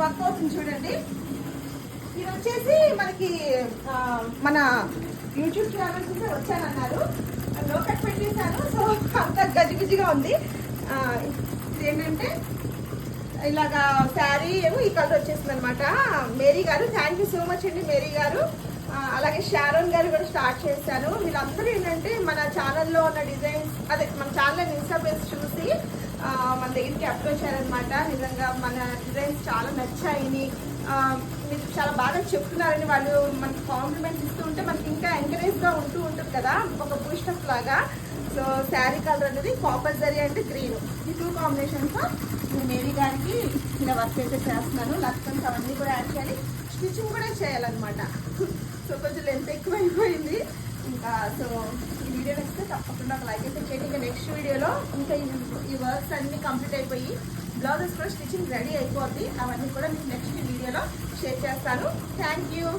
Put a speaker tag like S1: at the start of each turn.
S1: Work అవుతుంది చూడండి. ఇది వచ్చేసి మనకి మన యూట్యూబ్ ఛానల్ చూస్తే వచ్చానన్నారు, లోకట్ పెట్టేశాను. సో అంత గజిబిజిగా ఉంది. ఇదేంటంటే ఇలాగా శారీ ఏమో ఈ కలర్ వచ్చేసింది అనమాట. మేరీ గారు, థ్యాంక్ యూ సో మచ్ అండి మేరీ గారు. అలాగే షారోన్ గారు కూడా స్టార్ట్ చేశారు. వీళ్ళందరూ ఏంటంటే మన ఛానల్లో ఉన్న డిజైన్స్, అదే మన ఛానల్ ఇన్స్టా పేజ్ చూసి మన దగ్గరికి అప్రోచ్ అయ్యారనమాట. నిజంగా మన డిజైన్స్ చాలా నచ్చాయి, మీరు చాలా బాగా చెప్తున్నారని వాళ్ళు మనకి కాంప్లిమెంట్స్ ఇస్తూ ఉంటే మనకి ఇంకా ఎంకరేజ్గా ఉంటూ ఉంటుంది కదా, ఒక బూస్టప్ లాగా. సో శారీ కలర్ అనేది కాపర్ జరీ అంటే గ్రీన్, ఈ 2 కాంబినేషన్స్ నేను మేరీ గారికి ఇలా వర్క్ అయితే చేస్తున్నాను. లక్ష్మణ్ అవన్నీ కూడా యాడ్ చేయాలి, స్టిచ్చింగ్ కూడా చేయాలన్నమాట. సో కొంచెం లెంత్ ఎక్కువ అయిపోయింది ఇంకా. సో ఈ వీడియో నచ్చితే తప్పకుండా ఒక లైక్ అయితే చేయండి. ఇంకా నెక్స్ట్ వీడియోలో ఇంకా ఈ వర్క్స్ అన్నీ కంప్లీట్ అయిపోయి బ్లౌజెస్ కూడా స్టిచ్చింగ్ రెడీ అయిపోద్ది. అవన్నీ కూడా మీకు నెక్స్ట్ వీడియోలో షేర్ చేస్తాను. Thank you.